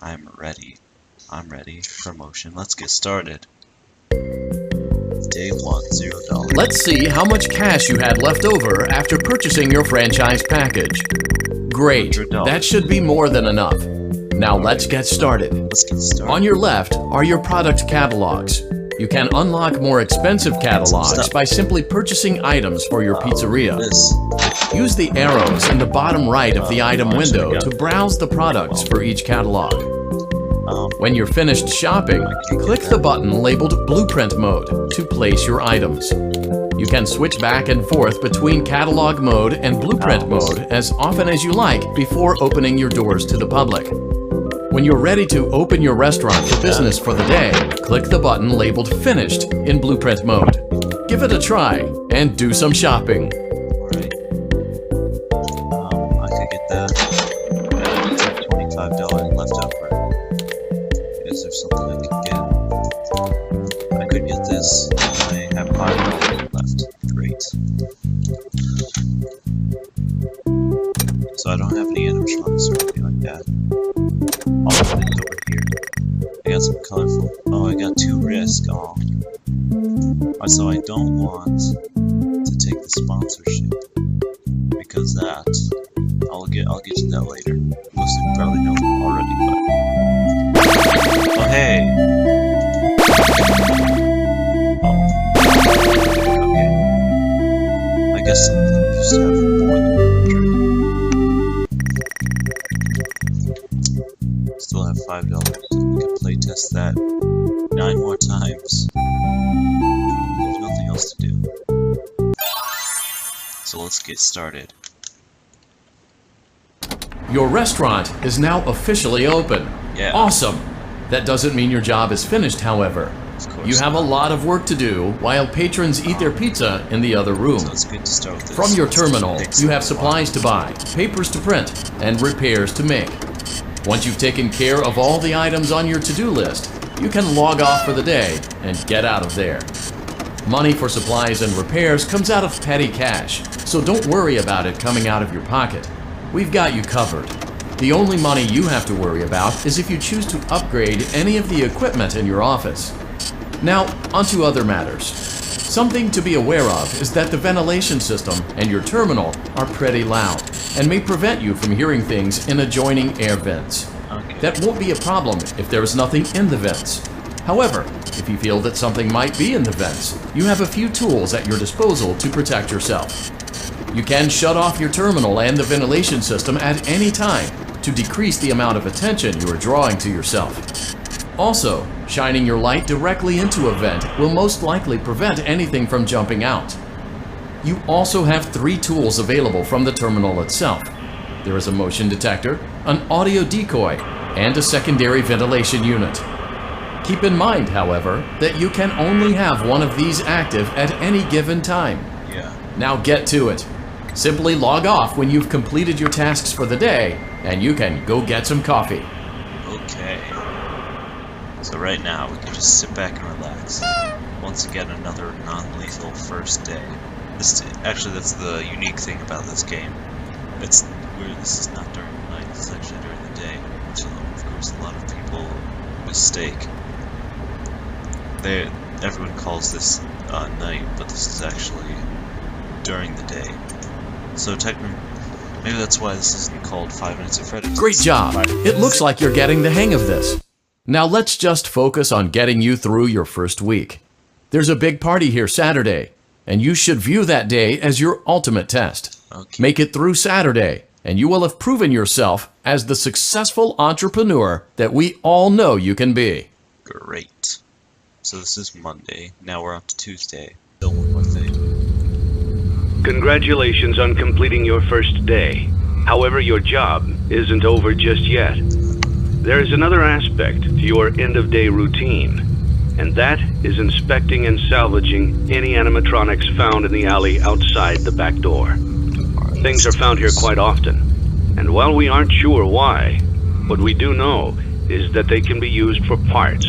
I'm ready. I'm ready. Promotion. Let's get started. Day 1, $0. Let's see how much cash you had left over after purchasing your franchise package. Great, $100. that should be more than enough. Now let's get started. Let's get started. On your left are your product catalogs. You can unlock more expensive catalogs by simply purchasing items for your pizzeria. This. Use the arrows in the bottom right of the item window to browse the products for each catalog. When you're finished shopping, click the button labeled Blueprint Mode to place your items. You can switch back and forth between Catalog Mode and Blueprint Mode as often as you like before opening your doors to the public. When you're ready to open your restaurant for business for the day, click the button labeled Finished in Blueprint Mode. Give it a try and do some shopping. Alright. I could get that. I have $25 left over. Is there something I could get? I could get this. I have $5 left. Great. So I don't have any animatronics or anything like that. I'll put it over here. I got some colorful. Oh, I got 2 risk. Oh. So I don't want to take the sponsorship because that I'll get to that later. Most of you probably know already, but oh hey. Oh. Okay. I guess some of them just have more than 100. Still have $5. We can play test that 9 more times. There's nothing else to do. So let's get started. Your restaurant is now officially open. Yeah. Awesome! That doesn't mean your job is finished, however. Of course. You have a lot of work to do while patrons eat their pizza in the other room. So it's good to start with this. From your Let's terminal, fix you it. have supplies to buy, papers to print, and repairs to make. Once you've taken care of all the items on your to-do list, you can log off for the day and get out of there. Money for supplies and repairs comes out of petty cash, so don't worry about it coming out of your pocket. We've got you covered. The only money you have to worry about is if you choose to upgrade any of the equipment in your office. Now, onto other matters. Something to be aware of is that the ventilation system and your terminal are pretty loud and may prevent you from hearing things in adjoining air vents. Okay. That won't be a problem if there is nothing in the vents. However, if you feel that something might be in the vents, you have a few tools at your disposal to protect yourself. You can shut off your terminal and the ventilation system at any time to decrease the amount of attention you are drawing to yourself. Also, shining your light directly into a vent will most likely prevent anything from jumping out. You also have 3 tools available from the terminal itself. There is a motion detector, an audio decoy, and a secondary ventilation unit. Keep in mind, however, that you can only have one of these active at any given time. Yeah. Now get to it. Simply log off when you've completed your tasks for the day, and you can go get some coffee. Okay. So right now we can just sit back and relax. Once again, another non-lethal first day. Actually, that's the unique thing about this game. It's weird. This is not during the night. It's actually during the day, which of course a lot of people mistake. Everyone calls this night, but this is actually during the day. So technically, maybe that's why this isn't called 5 Minutes of Freddy. Great job! It looks like you're getting the hang of this. Now let's just focus on getting you through your first week. There's a big party here Saturday, and you should view that day as your ultimate test. Okay. Make it through Saturday, and you will have proven yourself as the successful entrepreneur that we all know you can be. Great. So this is Monday. Now we're up to Tuesday. Still one more thing. Congratulations on completing your first day. However, your job isn't over just yet. There is another aspect to your end-of-day routine, and that is inspecting and salvaging any animatronics found in the alley outside the back door. Things are found here quite often, and while we aren't sure why, what we do know is that they can be used for parts,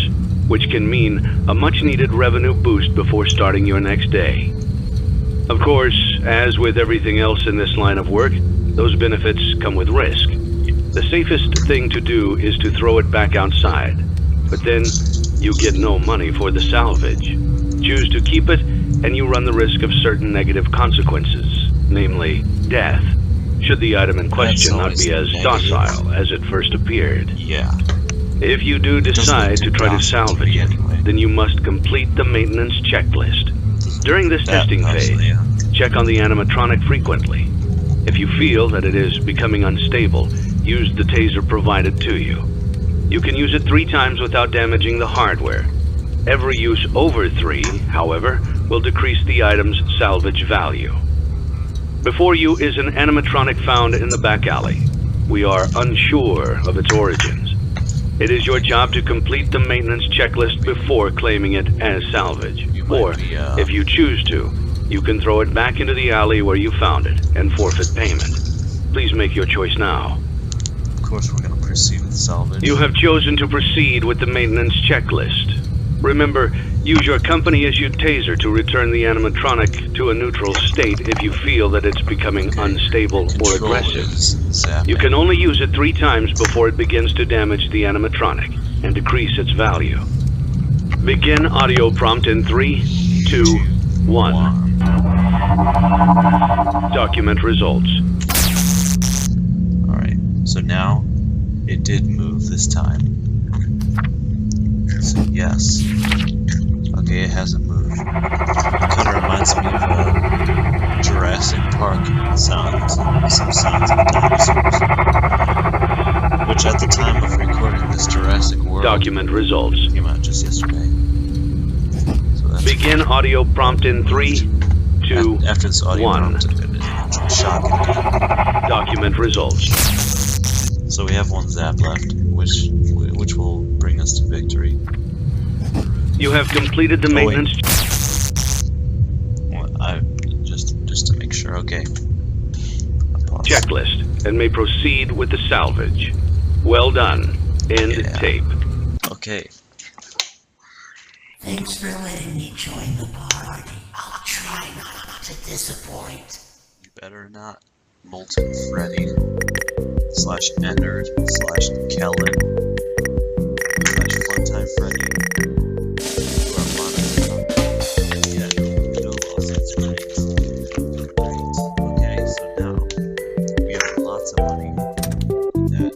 which can mean a much-needed revenue boost before starting your next day. Of course, as with everything else in this line of work, those benefits come with risk. The safest thing to do is to throw it back outside, but then you get no money for the salvage. Choose to keep it, and you run the risk of certain negative consequences, namely death, should the item in question not be as docile as it first appeared. Yeah. If you do decide to try to salvage it, then you must complete the maintenance checklist. During this testing phase, check on the animatronic frequently. If you feel that it is becoming unstable, use the taser provided to you. You can use it 3 times without damaging the hardware. Every use over 3, however, will decrease the item's salvage value. Before you is an animatronic found in the back alley. We are unsure of its origins. It is your job to complete the maintenance checklist before claiming it as salvage. Or, if you choose to, you can throw it back into the alley where you found it and forfeit payment. Please make your choice now. Of course we're going to proceed with salvage. You have chosen to proceed with the maintenance checklist. Remember, use your company-issued taser to return the animatronic to a neutral state if you feel that it's becoming unstable or aggressive. You can only use it 3 times before it begins to damage the animatronic and decrease its value. Begin audio prompt in 3, 2, 1. Document results. Alright, so now it did move this time. So yes. Okay, it hasn't moved. It kind of reminds me of Jurassic Park sounds, some sounds of dinosaurs. Which at the time of recording this Jurassic World Document results. Came out just yesterday. So begin audio prompt in 3, 2, after this audio 1. prompt, it's shocking. Document results. So we have 1 zap left, which will bring us to victory. You have completed the maintenance. Well, just to make sure. Okay. Checklist and may proceed with the salvage. Well done. End tape. Okay. Thanks for letting me join the party. I'll try not to disappoint. You better not. Molten Freddy / Ennard / Kellen / Funtime Freddy. Okay, so now we have lots of money that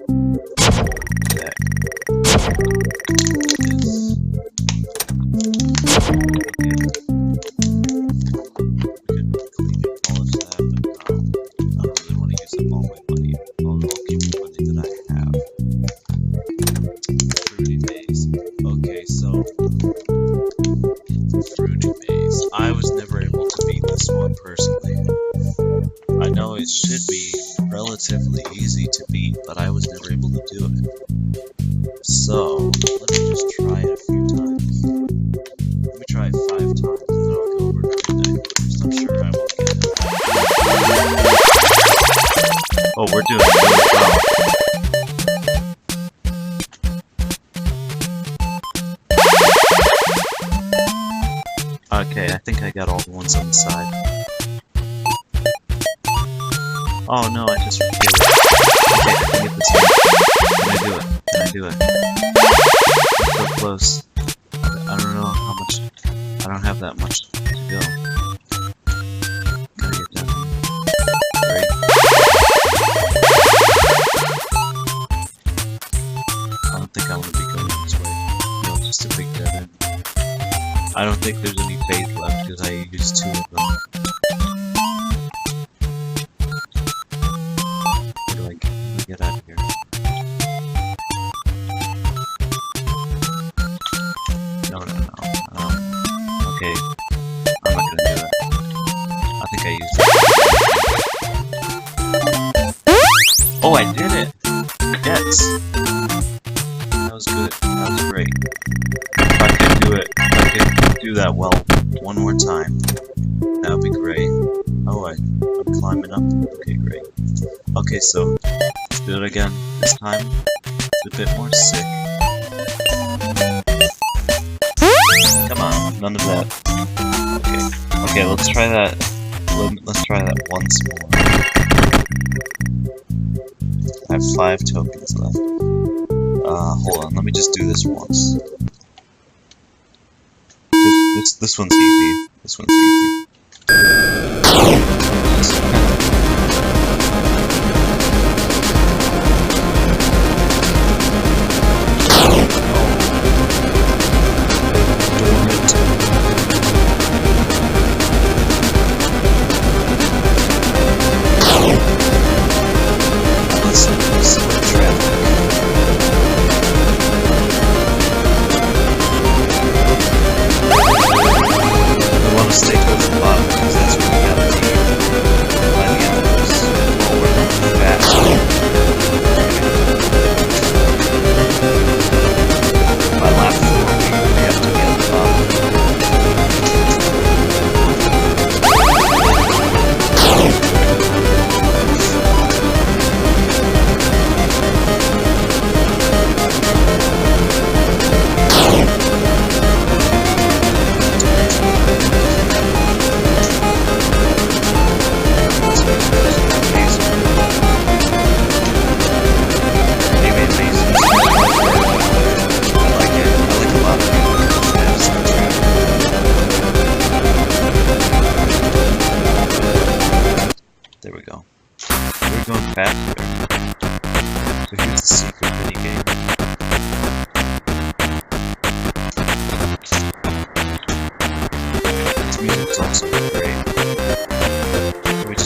is it should be relatively easy to beat, but I was never able to do it. So, let me just try it a few times. Let me try it 5 times, and then I'll go over everything. I'm sure I won't get it. Oh, we're doing really well. Okay, I think I got all the ones on the side. Oh no, I just repeated it. Okay, I can get this one. Can I do it? Can I do it? I'm so close. I don't know how much. I don't have that much to go. Gotta get down here. Great. I don't think I want to be going this way. No, it's just a big dead end. I don't think there's any faith left because I used 2 of them. Get out of here. No. Okay. I'm not gonna do it. I think I used it. Oh, I did it! Yes! That was good. That was great. If I could do it, if I could do that well 1 more time, that would be great. Oh, I'm climbing up. Okay, great. Okay, so let's do it again. This time, it's a bit more sick. Come on, none of that. Okay, let's try that. Let's try that once more. I have have 5 tokens left. Hold on, let me just do this once. This one's easy. This one's easy.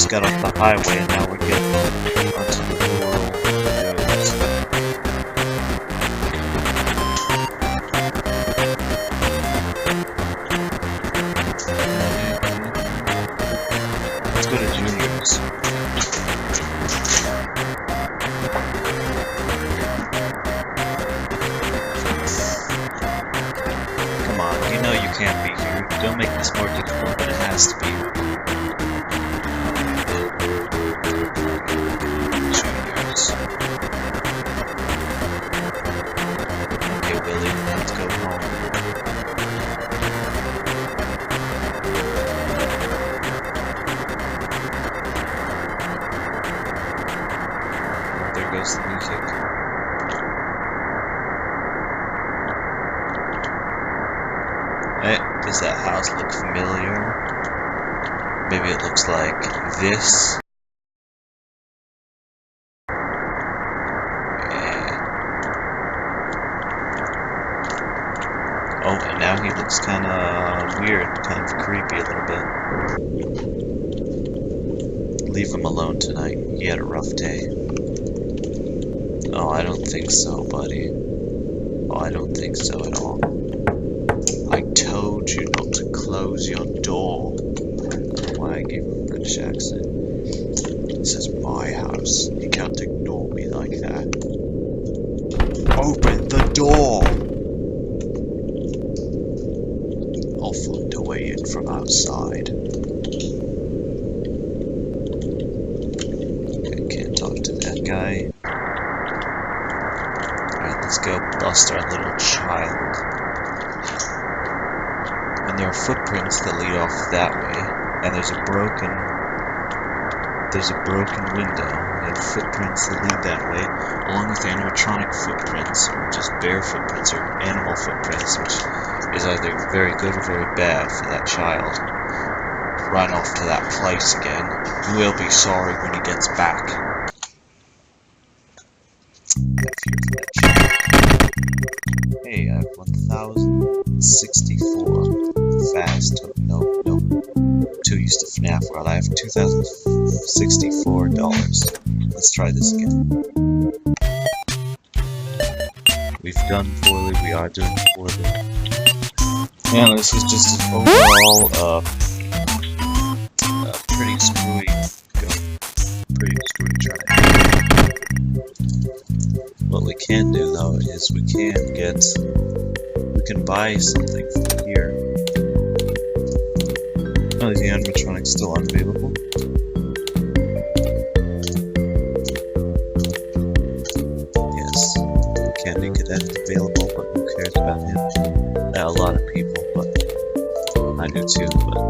Got off the highway and now we're getting onto the rural roads. Let's go to Junior's. Come on, you know you can't be here. Don't make this more difficult than it has to be. Does that house look familiar? Maybe it looks like this. Yeah. Oh, and now he looks kind of weird, kind of creepy a little bit. Leave him alone tonight. He had a rough day. Oh, I don't think so, buddy. Oh, I don't think so at all. I told you not to close your door. I don't know why I gave him a British accent. This is my house. You can't ignore me like that. Open the door! I'll find a way in from outside. I can't talk to that guy. Alright, let's go bust our little child. And there are footprints that lead off that way, and there's a broken window, and footprints that lead that way, along with animatronic footprints, or just bare footprints, or animal footprints, which is either very good or very bad for that child. Run off to that place again. He will be sorry when he gets back. Hey, I have 1,064 fast. No. Too used to FNAF World. I have $2,064. Let's try this again. We've done poorly. We are doing poorly. Yeah, this is just an overall pretty screwy try. What we can do though is we can buy something from here. Oh, is the animatronic still unavailable? Yes. Candy Cadet is available, but who cares about him? A lot of people, but I do too, but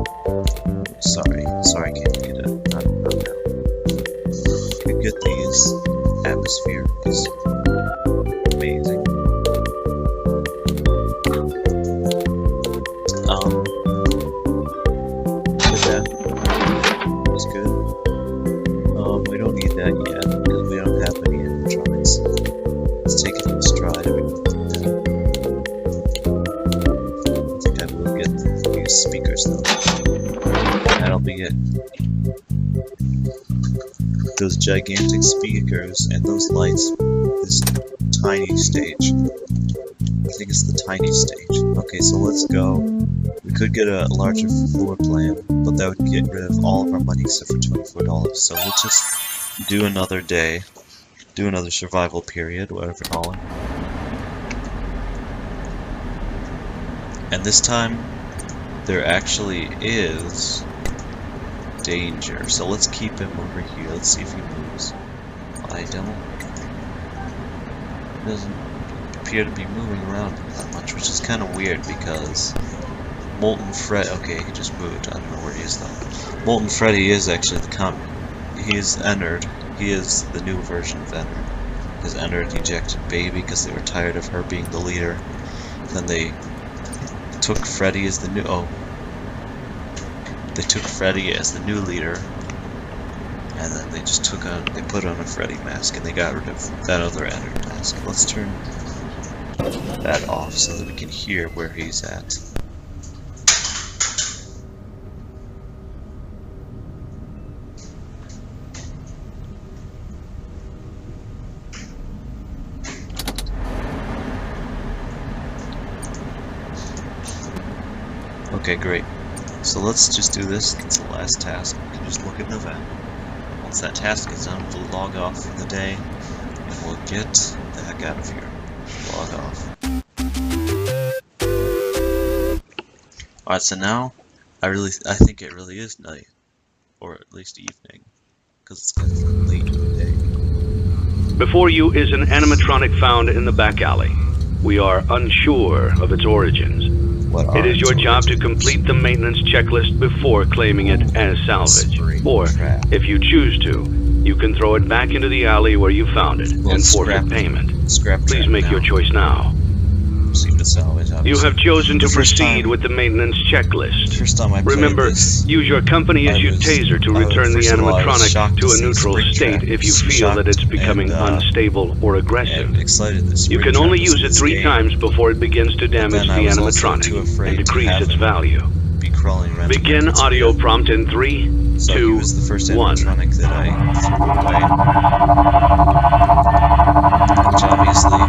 sorry Candy Cadet, not now. You get these. atmosphere is amazing. That was good. We don't need that yet because we don't have any animatronics. Let's take it in stride. We don't need that. I think I will get these speakers though. That'll be it. Those gigantic speakers and those lights. This tiny stage. I think it's the tiny stage. Okay, so let's go. We could get a larger floor plan, but that would get rid of all of our money except for $24. So we'll just do another day. Do another survival period, whatever you call it. And this time, there actually is danger. So let's keep him over here. Let's see if he moves. I don't. He doesn't appear to be moving around that much, which is kind of weird because Molten Fred. Okay, he just moved. I don't know where he is though. Molten Freddy is actually the he is Ennard. He is the new version of Ennard. Because Ennard ejected Baby because they were tired of her being the leader. Then they took Freddy as the new. Oh. They took Freddy as the new leader, and then they just they put on a Freddy mask, and they got rid of that other Ennard mask. Let's turn that off so that we can hear where he's at. Okay, great. So let's just do this. It's the last task. We can just look in the vent. Once that task is done, we'll log off for the day, and we'll get the heck out of here. Log off. Alright, so now, I think it really is night. Or at least evening. Because it's kind of late in the day. Before you is an animatronic found in the back alley. We are unsure of its origins. It is your job to complete the maintenance checklist before claiming it as salvage. Or, if you choose to, you can throw it back into the alley where you found it and forfeit payment. Please make your choice now. You have chosen to proceed with the maintenance checklist. Remember, use your company as your taser to return the animatronic to a neutral state if you feel that it's becoming unstable or aggressive. You can only use it 3 times before it begins to damage the animatronic and decrease its value. Begin audio prompt in 3, 2, 1. Which obviously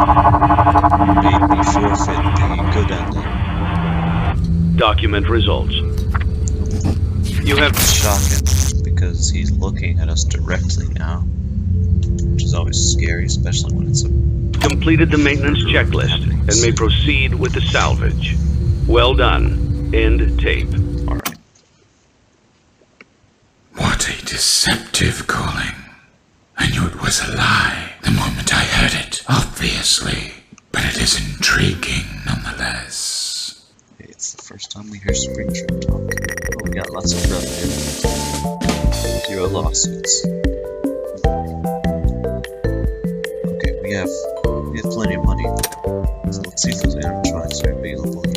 made me forfeit the good ending. Document results. You have shocking because he's looking at us directly now, which is always scary, especially when it's completed the maintenance checklist and may proceed with the salvage. Well done. End tape. All right. What a deceptive calling. I knew it was a lie the moment I heard it, obviously. But it is intriguing nonetheless. Okay, it's the first time we hear Springtrap talk. Oh, we got lots of revenue. 0 lawsuits. Okay, we have plenty of money. So let's see if those animatronics are available here.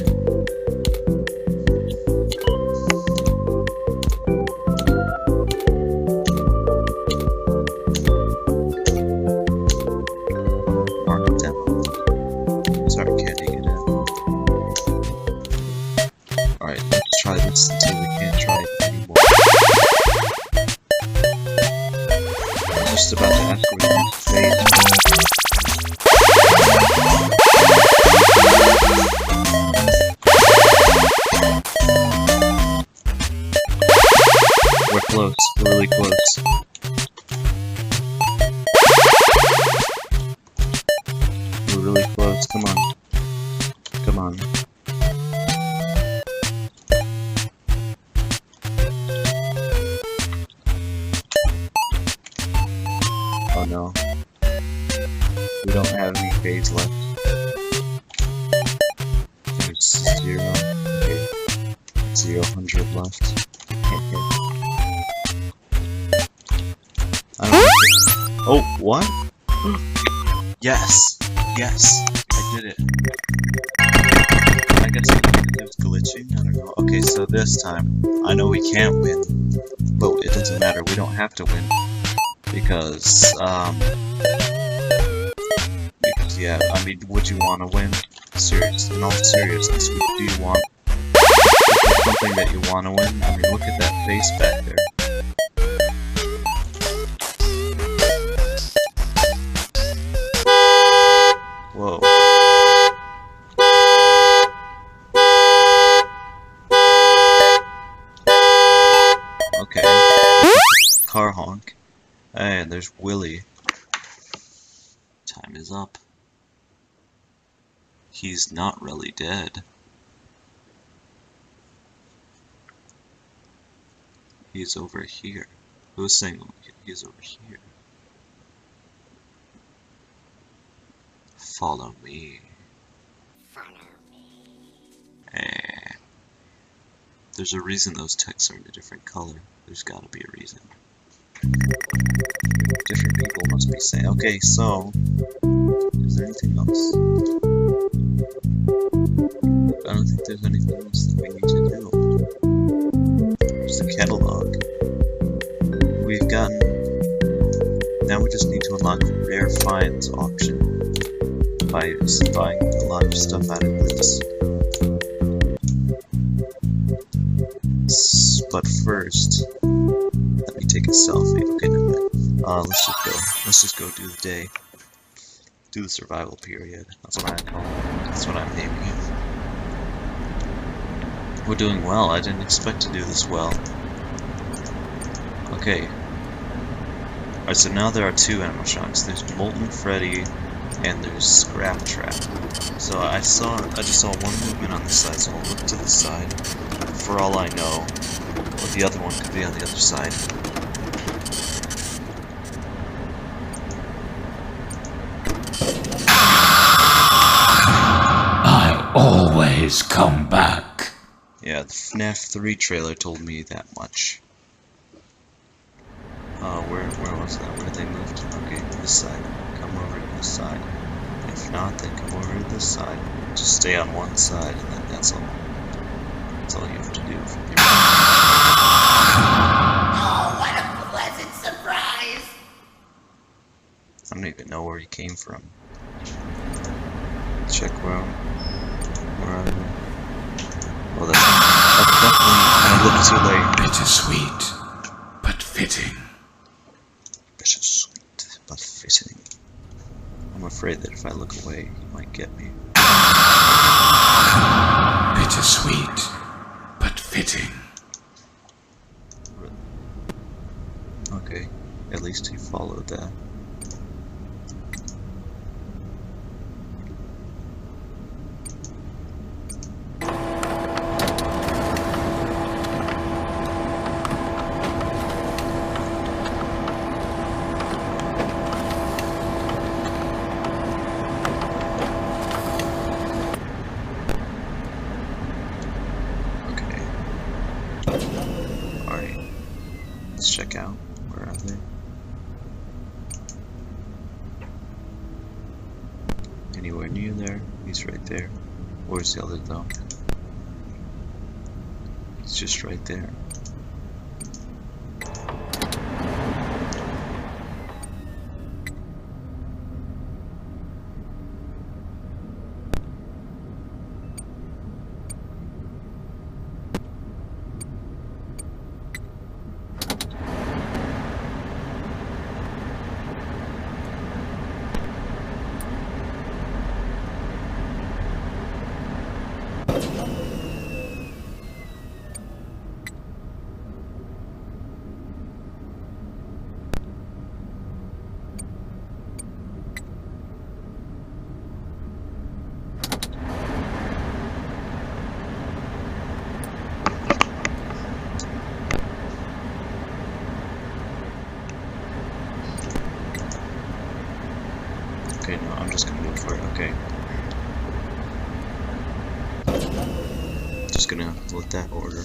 Until we can't try it anymore. I was just about to ask where we fade. We're close. We're really close. We're really close. Come on. Come on. Oh no. We don't have any fades left. There's 0. Okay. 0 left. Can't hit. I don't know. Oh, what? Yes! Yes! I did it. I guess it was glitching, I don't know. Okay, so this time, I know we can't win, but it doesn't matter, we don't have to win. Because, yeah, I mean, would you want to win? In all seriousness, do you want something that you want to win? I mean, look at that face back there. Whoa. Okay. Car honk. And there's Willie. Time is up. He's not really dead. He's over here. Who's saying he's over here? Follow me. Follow me. There's a reason those texts are in a different color. There's gotta be a reason. Different people must be saying, okay, so, is there anything else? I don't think there's anything else that we need to do. There's the catalog. We've gotten, now we just need to unlock the rare finds auction by buying a lot of stuff out of this. But first, let me take a selfie. Okay, never mind. Let's just go do the day. Do the survival period. That's what I call it. That's what I'm naming it. We're doing well. I didn't expect to do this well. Okay. Alright, so now there are two animatronics. There's Molten Freddy and there's Scrap Trap. So I just saw one movement on this side, so I'll look to the side. For all I know, or the other one could be on the other side. I always come back. Yeah, the FNAF 3 trailer told me that much. Where was that? Where they moved? Okay, this side. Come over to this side. If not, then come over to this side. Just stay on one side, and then that's all. That's all you have to do from here. Oh, what a pleasant surprise! I don't even know where he came from. Check where are they? Oh, that's definitely. I looked too late. Bittersweet, but fitting. Bittersweet, but fitting. I'm afraid that if I look away, he might get me. Bittersweet, but fitting. Okay, at least he followed that. Let's check out. Where are they? Anywhere near there? He's right there. Where's the other though? He's just right there. Okay, no, I'm just gonna go for it, okay. Just gonna let that order.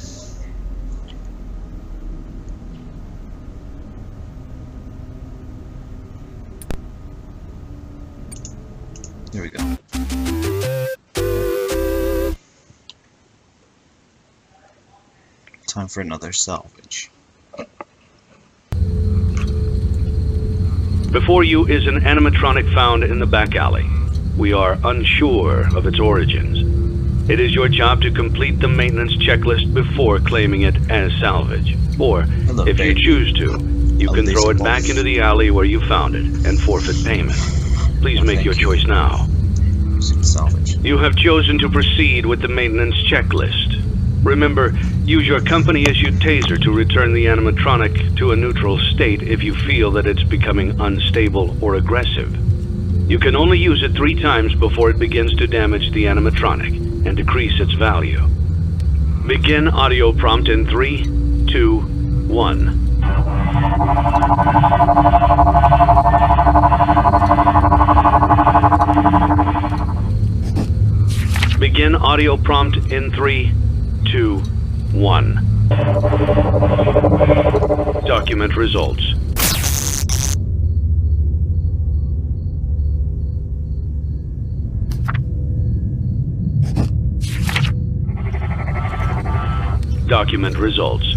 time for another salvage. Before you is an animatronic found in the back alley. We are unsure of its origins. It is your job to complete the maintenance checklist before claiming it as salvage. Or, if you choose to, you can throw it back into the alley where you found it and forfeit payment. Please make your choice now. Salvage. You have chosen to proceed with the maintenance checklist. Remember, use your company-issued taser to return the animatronic to a neutral state if you feel that it's becoming unstable or aggressive. You can only use it 3 times before it begins to damage the animatronic and decrease its value. Begin audio prompt in 3, 2, 1. Begin audio prompt in 3, 2, 1. Document results. Document results.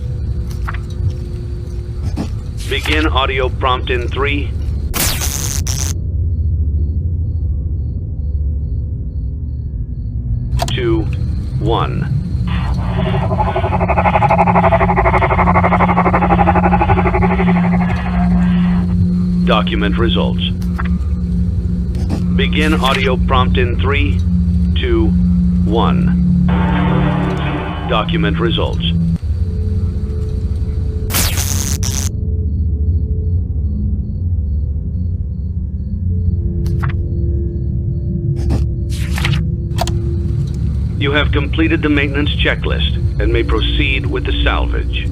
Begin audio prompt in 3, 2, 1. Document results. Begin audio prompt in 3, 2, 1. Document results. You have completed the maintenance checklist and may proceed with the salvage.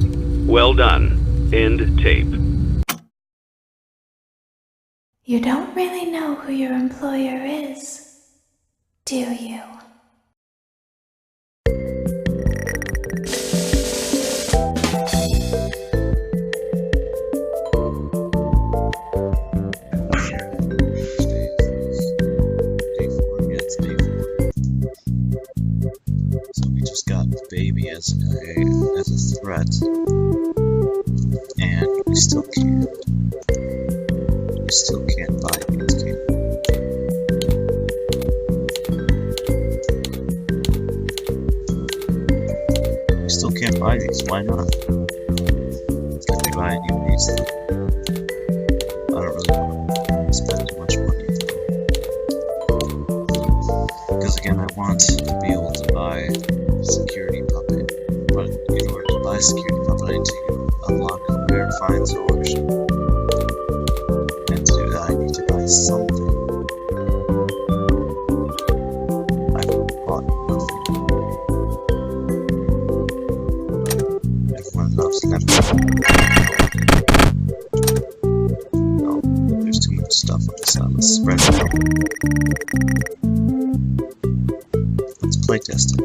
Well done. End tape. You don't really know who your employer is, do you? Baby as a threat, and we still can't buy these, can we? We still can't buy these, why not? Can we buy any of these? I don't really want to spend too much money though, because again I want to be able to buy security puppet, but in order to buy security puppet I need to unlock a rare finds auction, and to do that I need to buy something. I've bought nothing. Everyone loves Lemon. No, there's too much stuff on this side. Let's spread it out. Let's playtest it.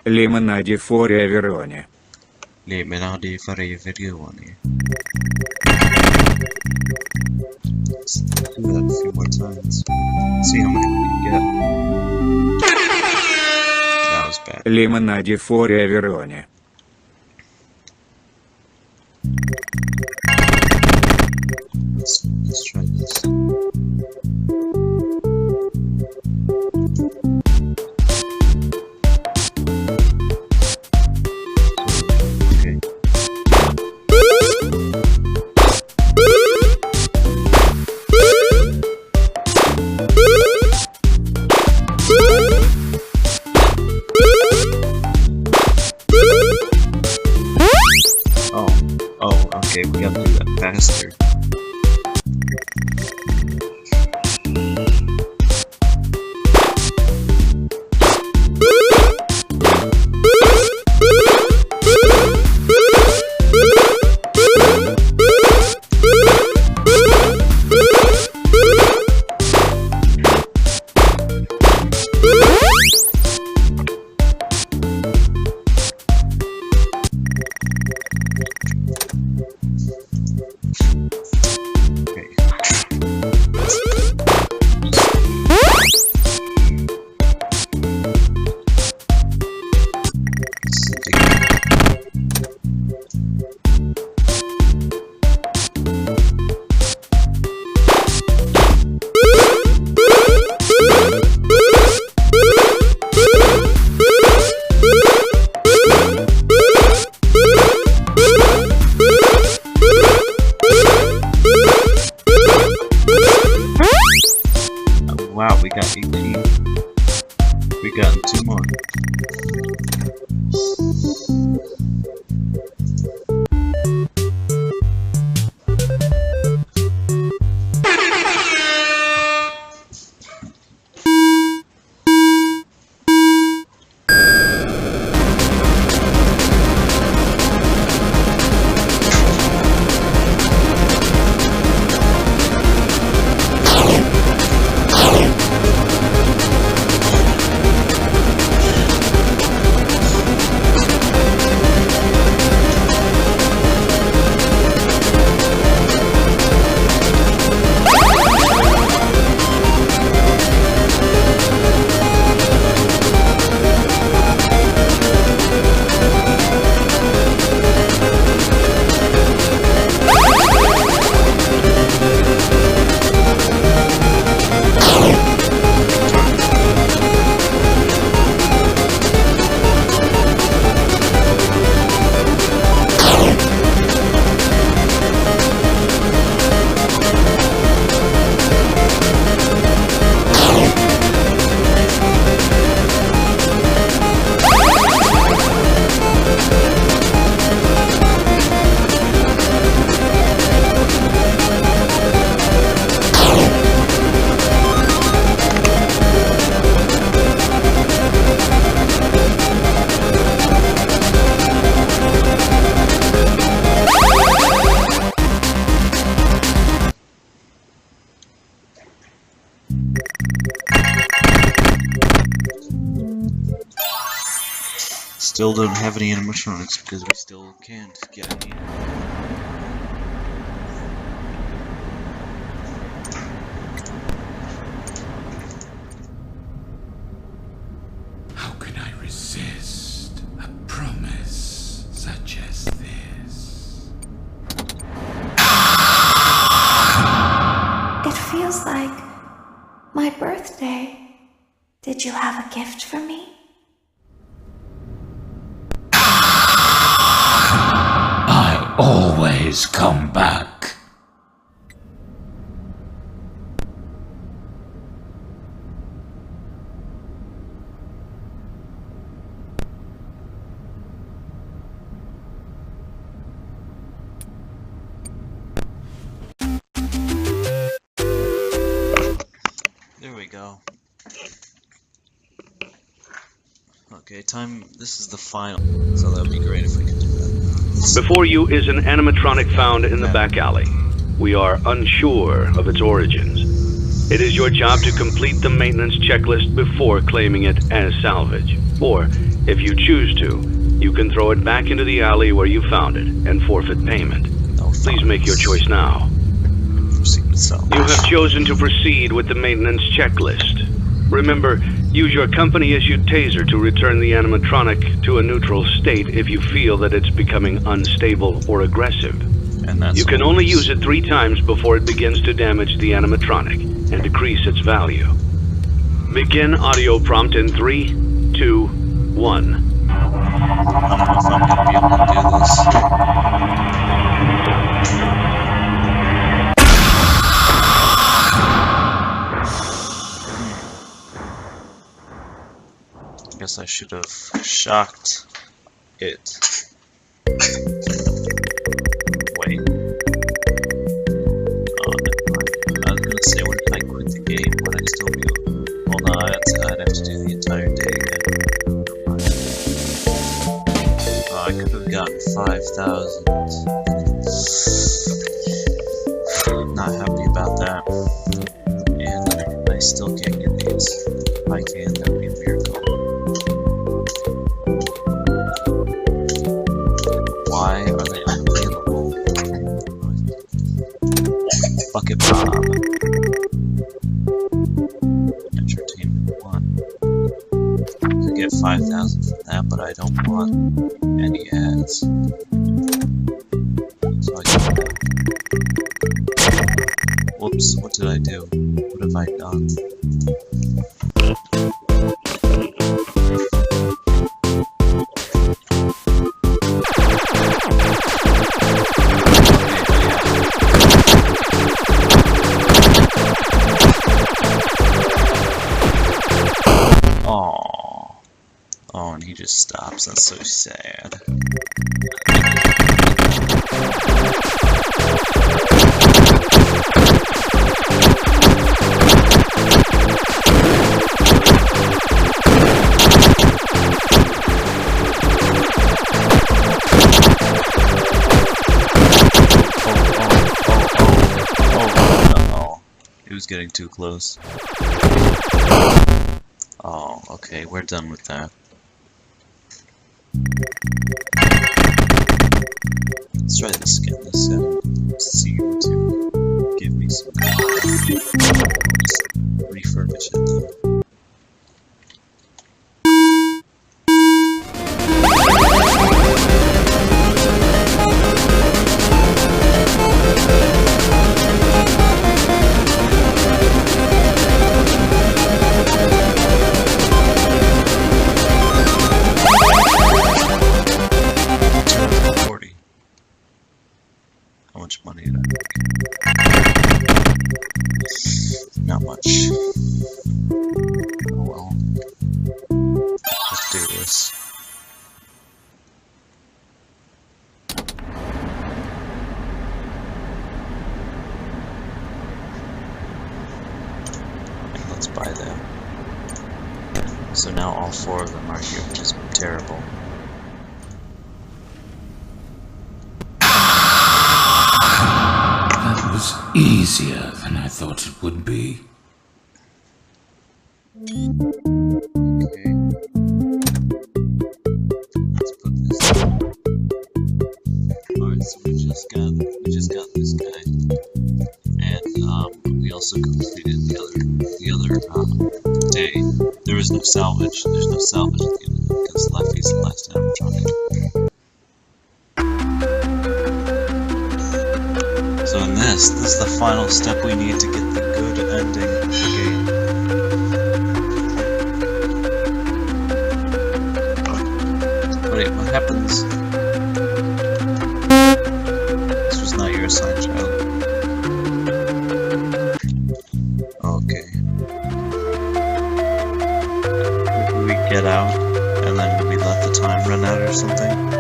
Limonade for Verone. Limonade for Verone. Let's do that a few more times. See how many we can get. That was bad. Limonade for Verone. Let's try this. Okay, we gotta do that faster. Still don't have any animatronics because we still can't get any. How can I resist a promise such as this? It feels like my birthday. Did you have a gift for me? I always come back. There we go. Okay, time. This is the final, so that would be great if we could do that. Before you is an animatronic found in the back alley. We are unsure of its origins. It is your job to complete the maintenance checklist before claiming it as salvage. Or, if you choose to, you can throw it back into the alley where you found it and forfeit payment. Please make your choice now. You have chosen to proceed with the maintenance checklist. Remember, use your company-issued taser to return the animatronic to a neutral state if you feel that it's becoming unstable or aggressive. You can only use it 3 times before it begins to damage the animatronic and decrease its value. Begin audio prompt in 3, 2, 1. I don't know if I'm gonna be able to do this. I guess I should have shocked it. Wait. Oh, never mind. I was gonna say, what if I quit the game? Would I still be able? Well, no, I'd have to do the entire day again. I could have gotten 5,000. Not happy about that. And I still can't get these. If I can, that would be a miracle. Why are they unavailable? Bucket Bob. Entertainment 1. Could get 5,000 from that, but I don't want any ads. So I can... Whoops, what did I do? What have I done? Oh, and he just stops. That's so sad. Oh, he was getting too close. Oh, okay, we're done with that. Let's try this again. Let's see you to give me some. Just refurbish it though. How much money did I make? Not much. Oh well. Let's do this. And let's buy them. So now all 4 of them are here, which is terrible. That was easier than I thought it would be. Okay. So we just got this guy, and we also completed the other day. There was no salvage. There's no salvage at the end of it because Leffy's the last animatronic. So in this is the final step we need to get the good ending of the game. Wait, what happens? This was not your assigned child. Okay. Maybe we get out, and then we let the time run out or something?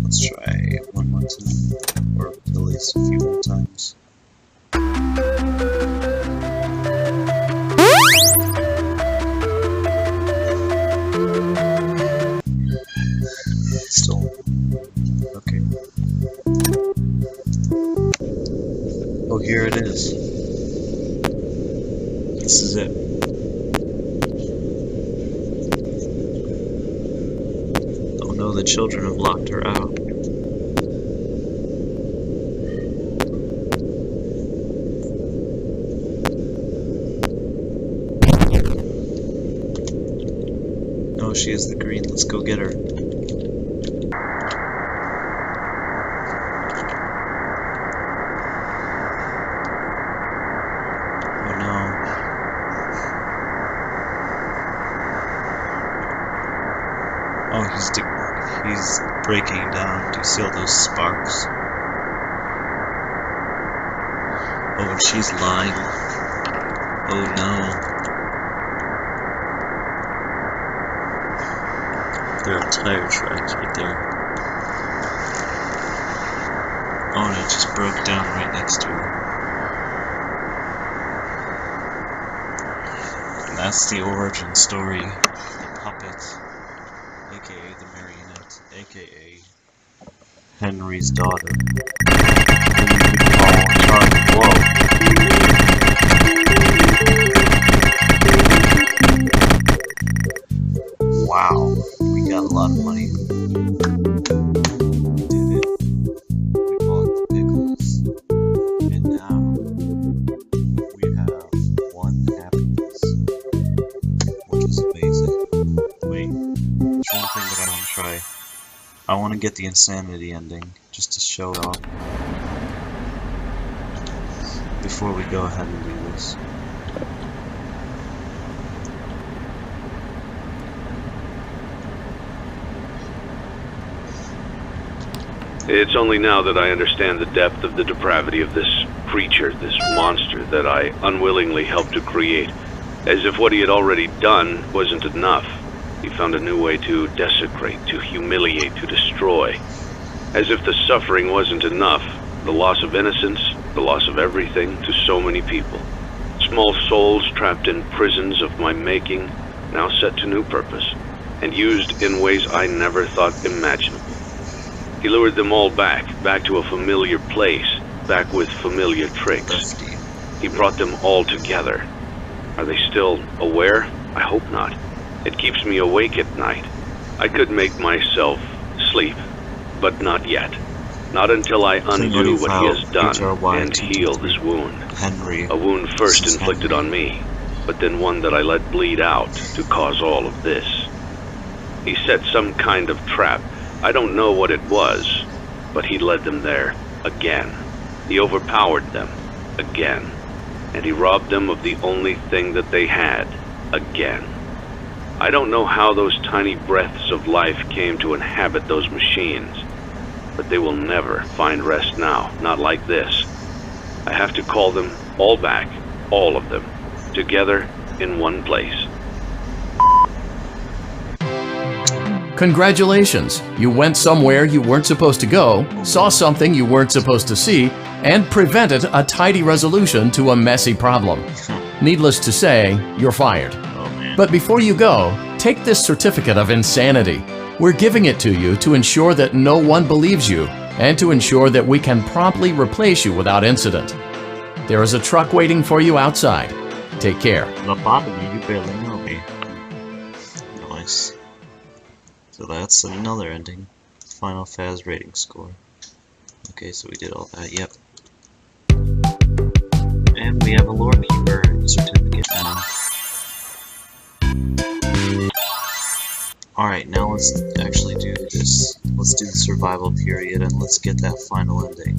Let's try one more time, or at least a few more times. Still. Okay. Oh, here it is. This is it. Oh no, the children have locked her out. No, she is the green. Let's go get her. Oh, he's breaking down. Do you see all those sparks? Oh, and she's lying. Oh no. There are tire tracks right there. Oh, and it just broke down right next to her. And that's the origin story of the puppet. AKA the marionette, AKA Henry's daughter. Wow, we got a lot of money. We did it. We bought the pickles. And now we have one happiness. Which is amazing. Wait. There's one thing that I want to try. I want to get the insanity ending, just to show it off. Before we go ahead and do this. It's only now that I understand the depth of the depravity of this creature, this monster that I unwillingly helped to create. As if what he had already done wasn't enough. He found a new way to desecrate, to humiliate, to destroy. As if the suffering wasn't enough, the loss of innocence, the loss of everything to so many people. Small souls trapped in prisons of my making, now set to new purpose, and used in ways I never thought imaginable. He lured them all back to a familiar place, back with familiar tricks. He brought them all together. Are they still aware? I hope not. It keeps me awake at night. I could make myself sleep, but not yet. Not until I undo what he has done and heal this wound. A wound first inflicted on me, but then one that I let bleed out to cause all of this. He set some kind of trap. I don't know what it was, but he led them there again. He overpowered them again, and he robbed them of the only thing that they had again. I don't know how those tiny breaths of life came to inhabit those machines, but they will never find rest now, not like this. I have to call them all back, all of them, together in one place. Congratulations! You went somewhere you weren't supposed to go, saw something you weren't supposed to see, and prevented a tidy resolution to a messy problem. Needless to say, you're fired. But before you go, take this certificate of insanity. We're giving it to you to ensure that no one believes you, and to ensure that we can promptly replace you without incident. There is a truck waiting for you outside. Take care. You barely know me. Nice. So that's another ending. Final Faz rating score. Okay, so we did all that, yep. And we have a lore keeper certificate now. Alright, now let's actually do this. Let's do the survival period and let's get that final ending.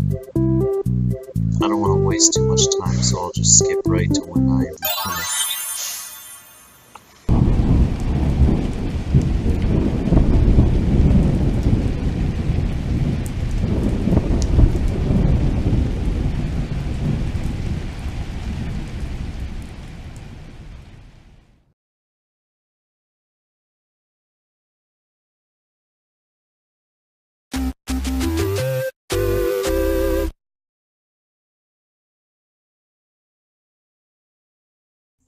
I don't want to waste too much time, so I'll just skip right to when I am finished.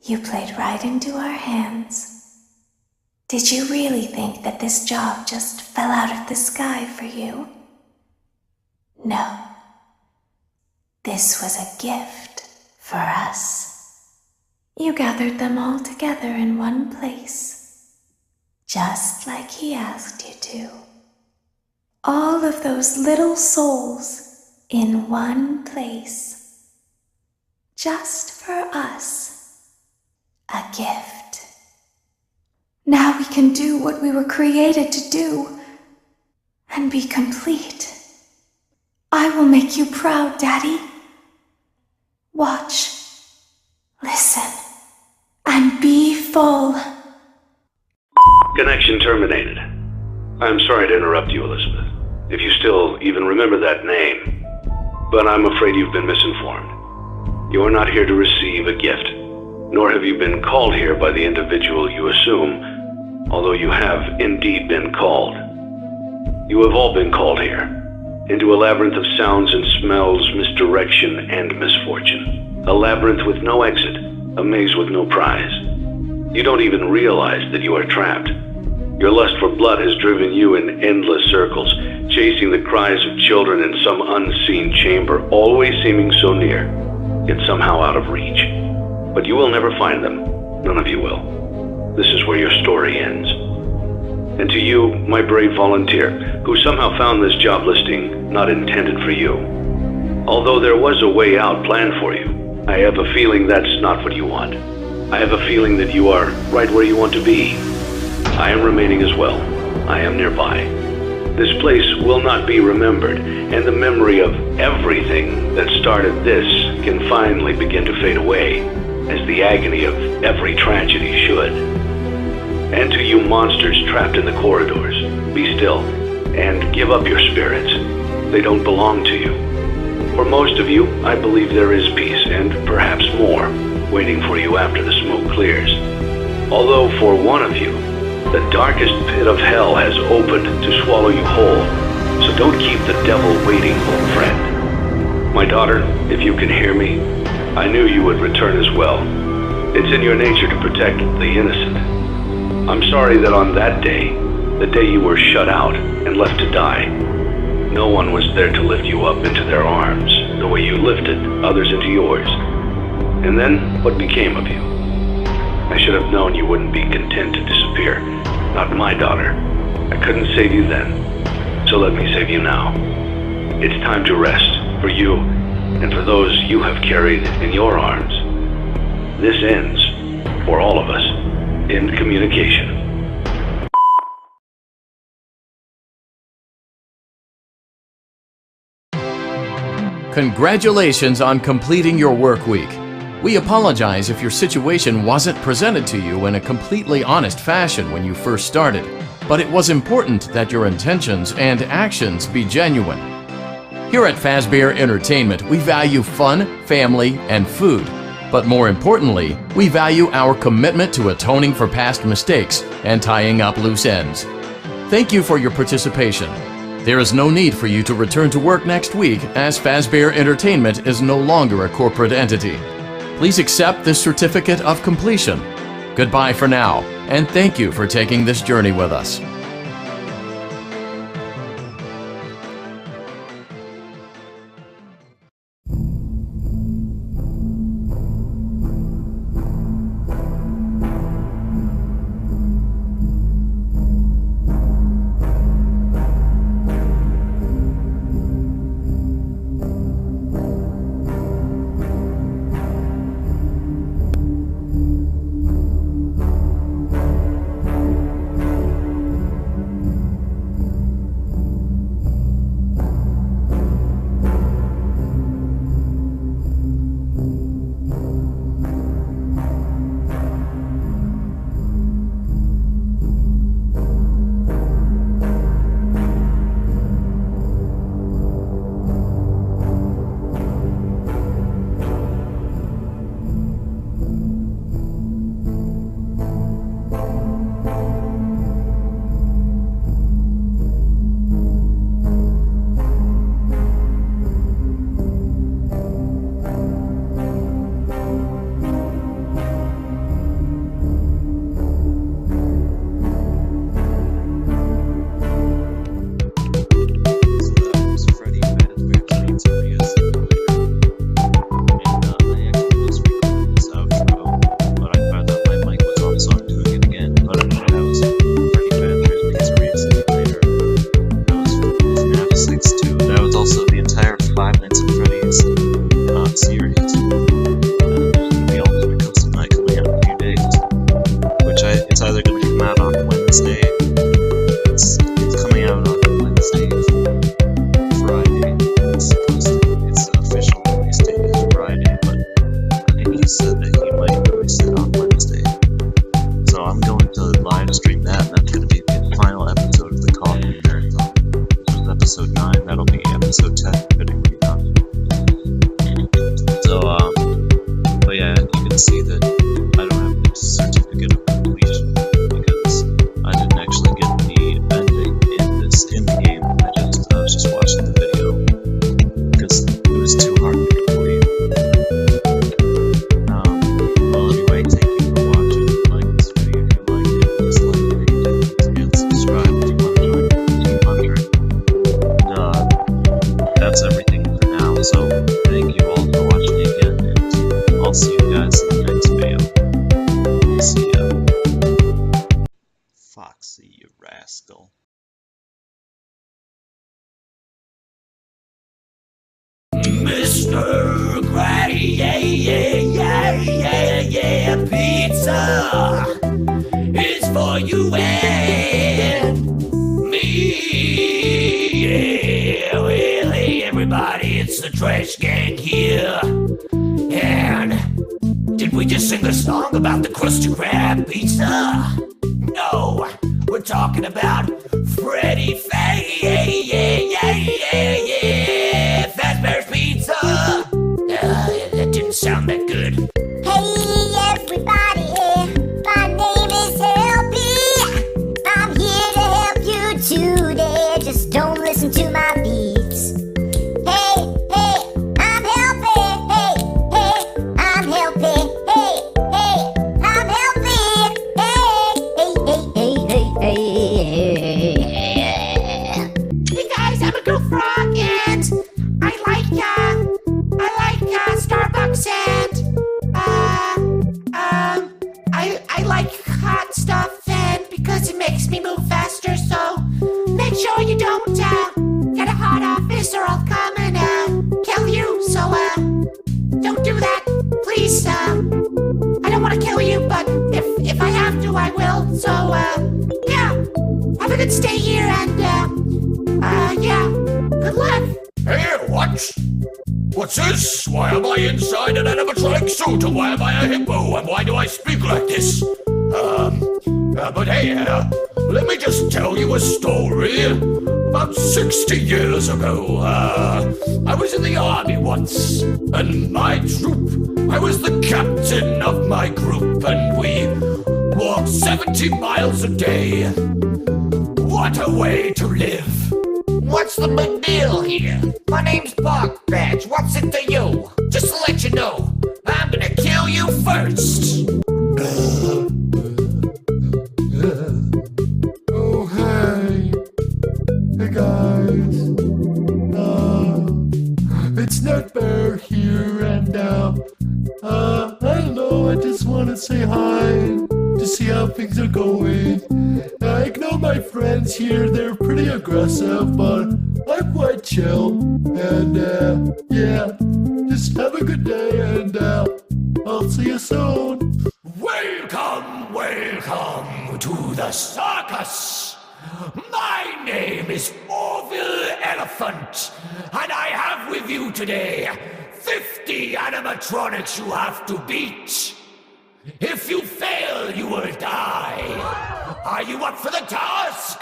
You played right into our hands. Did you really think that this job just fell out of the sky for you? No. This was a gift for us. You gathered them all together in one place, just like he asked you to. All of those little souls in one place, just for us. A gift. Now we can do what we were created to do and be complete. I will make you proud, Daddy. Watch, listen, and be full. Connection terminated. I'm sorry to interrupt you, Elizabeth, if you still even remember that name. But I'm afraid you've been misinformed. You are not here to receive a gift, nor have you been called here by the individual you assume, although you have indeed been called. You have all been called here, into a labyrinth of sounds and smells, misdirection and misfortune. A labyrinth with no exit, a maze with no prize. You don't even realize that you are trapped. Your lust for blood has driven you in endless circles, chasing the cries of children in some unseen chamber, always seeming so near, yet somehow out of reach. But you will never find them. None of you will. This is where your story ends. And to you, my brave volunteer, who somehow found this job listing not intended for you. Although there was a way out planned for you, I have a feeling that's not what you want. I have a feeling that you are right where you want to be. I am remaining as well. I am nearby. This place will not be remembered, and the memory of everything that started this can finally begin to fade away, as the agony of every tragedy should. And to you monsters trapped in the corridors, be still, and give up your spirits. They don't belong to you. For most of you, I believe there is peace, and perhaps more, waiting for you after the smoke clears. Although for one of you, the darkest pit of hell has opened to swallow you whole, so don't keep the devil waiting, old friend. My daughter, if you can hear me, I knew you would return as well. It's in your nature to protect the innocent. I'm sorry that on that day, the day you were shut out and left to die, no one was there to lift you up into their arms the way you lifted others into yours. And then, what became of you? I should have known you wouldn't be content to disappear. Not my daughter. I couldn't save you then, so let me save you now. It's time to rest, for you, and for those you have carried in your arms. This ends, for all of us, in communication. Congratulations on completing your work week. We apologize if your situation wasn't presented to you in a completely honest fashion when you first started, but it was important that your intentions and actions be genuine. Here at Fazbear Entertainment, we value fun, family, and food. But more importantly, we value our commitment to atoning for past mistakes and tying up loose ends. Thank you for your participation. There is no need for you to return to work next week, as Fazbear Entertainment is no longer a corporate entity. Please accept this certificate of completion. Goodbye for now, and thank you for taking this journey with us. Foxy, you rascal. Mr. Granny, yeah, pizza is for you and me. Yeah, well, hey, everybody, it's the Trash Gang here. And did we just sing a song about the Krusty Krab pizza? No, we're talking about Freddy Fazbear's pizza. That didn't sound that good. Hey everybody, my name is Helpy. I'm here to help you today. Just don't listen to my beats. Hey, I'm helping. Hey, I'm helping. Hey, I'm helping. Hey guys, I'm a good frog and I like Starbucks and I like hot stuff and because it makes me move faster, so make sure you don't get a hot office or I'll come and kill you, so don't do that, please. I don't want to kill you, but if I have to, I will, so yeah, have a good stay here and yeah, good luck. Hey, what's this? Why am I inside an animatronic suit? And why am I a hippo? And why do I speak like this? But hey, let me just tell you a story. About 60 years ago, I was in the army once, and my troop, I was the captain of my group, and we walked 70 miles a day. What a way to live! What's the big deal here? My name's Bark Badge. What's it to you? Just to let you know, I'm gonna kill you first. Oh, hey. Hey, guys. It's Nut Bear here, and, I don't know, I just want to say hi to see how things are going. I know my friends here, they're pretty aggressive, but I'm quite chill. And, yeah, just have a good day, and, I'll see you soon. Welcome to the circus. My name is Orville Elephant, and I have with you today 50 animatronics you have to beat. If you fail, you will die. Are you up for the task?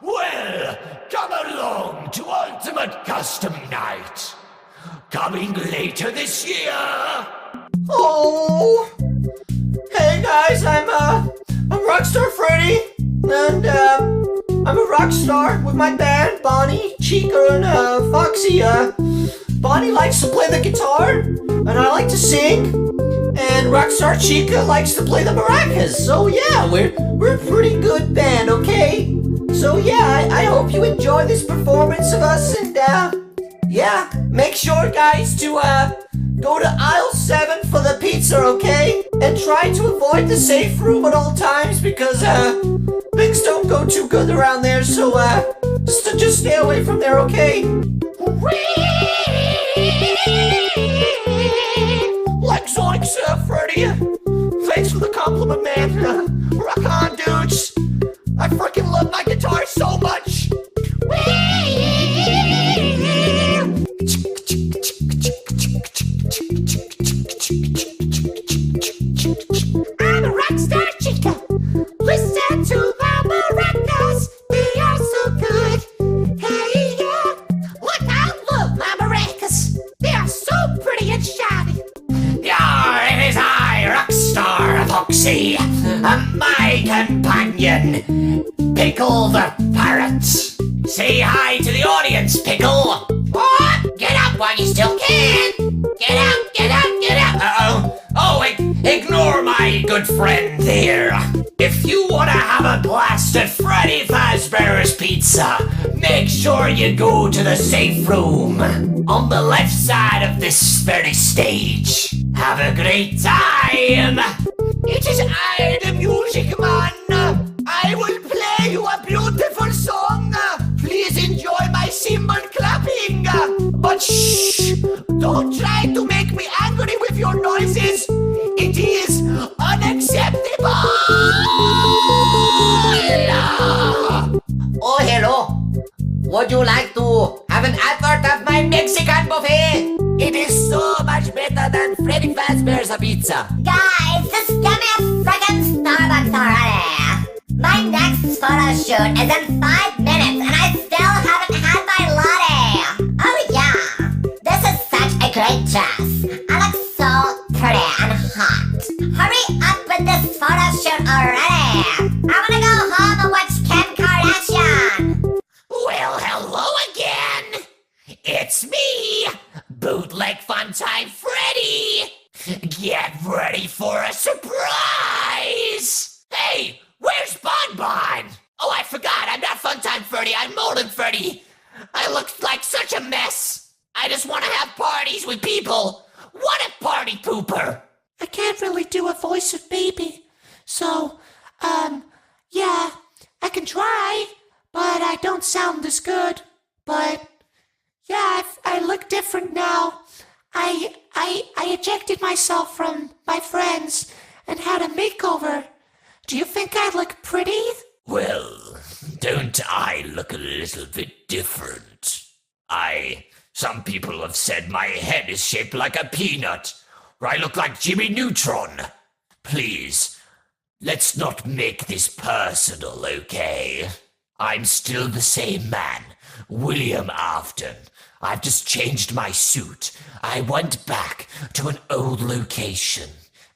Well, come along to Ultimate Custom Night. Coming later this year. Oh, hey guys, I'm Rockstar Freddy, and I'm a rock star with my band, Bonnie, Chica, and Foxy. Bonnie likes to play the guitar, and I like to sing, and Rockstar Chica likes to play the maracas. So yeah, we're a pretty good band, okay? So yeah, I hope you enjoy this performance of us, and yeah, make sure guys to go to aisle 7 for the pizza, okay? And try to avoid the safe room at all times because things don't go too good around there, so just stay away from there, okay? Like Sonic, Freddy. Thanks for the compliment, man. Rock on, dudes. I freaking love my guitar so much. I'm a rockstar chica. Listen to my maracas. They are so good. Hey, yeah. Look, I love my maracas. They are so pretty and shiny. Yeah, it is I, Rockstar Foxy, my companion, Pickle the Parrot. Say hi to the audience, Pickle. What? Get up while you still can. Get up, get up, get up. Uh-oh. Oh, ignore my good friend there. If you want to have a blast at Freddy Fazbear's Pizza, make sure you go to the safe room on the left side of this very stage. Have a great time. It is I, the music man. I will Don't try to make me angry with your noises. It is unacceptable. Oh, hello. Would you like to have an advert of my Mexican buffet? It is so much better than Freddy Fazbear's pizza. Guys, just give me a friggin' Starbucks already. My next photo shoot is in 5 minutes and I still haven't had my latte. Oh yeah, this is such a great dress. I look so pretty and hot. Hurry up with this photo shoot already. I wanna go home and watch Kim Kardashian. Well, hello again. It's me, Bootleg Funtime Freddy. Get ready for a surprise. Hey, where's Bonbon? Oh, I forgot. I'm not Funtime Freddy. I'm Molten Freddy. I look like such a mess. I just want to have parties with people. What a party pooper. I can't really do a voice of baby. So, yeah, I can try, but I don't sound as good. But, yeah, I look different now. I ejected myself from my friends and had a makeover. Do you think I look pretty? Well, don't I look a little bit different? Some people have said my head is shaped like a peanut, or I look like Jimmy Neutron. Please, let's not make this personal, okay? I'm still the same man, William Afton. I've just changed my suit. I went back to an old location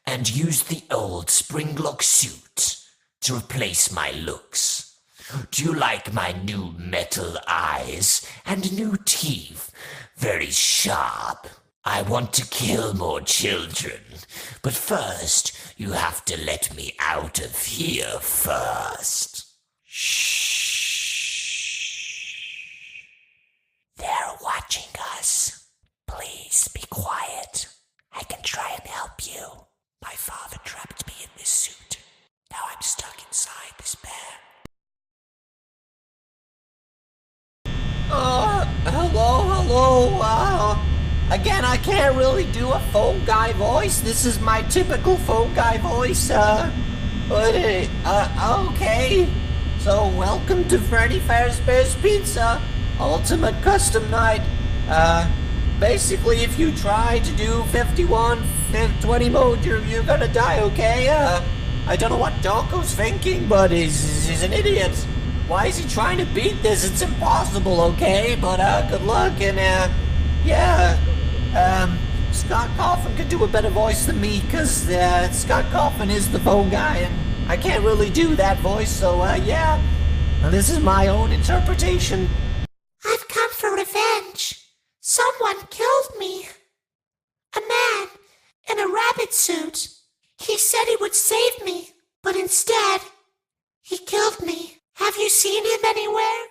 and used the old Springlock suit to replace my looks. Do you like my new metal eyes and new teeth? Very sharp. I want to kill more children, but first you have to let me out of here first. They're watching us. Please be quiet. I can try and help you. My father trapped me in this suit. Now I'm stuck inside this bear. Hello. Again, I can't really do a phone guy voice. This is my typical phone guy voice. Okay. So, welcome to Freddy Fazbear's Pizza Ultimate Custom Night. Basically, if you try to do 51 20 mode, you're gonna die, okay? I don't know what Dawko's thinking, but he's an idiot. Why is he trying to beat this? It's impossible, okay? But, good luck, and, yeah. Scott Cawthon could do a better voice than me, because, Scott Cawthon is the phone guy, and I can't really do that voice, so, yeah. This is my own interpretation. I've come for revenge. Someone killed me. A man in a rabbit suit. He said he would save me, but instead, he killed me. Have you seen him anywhere?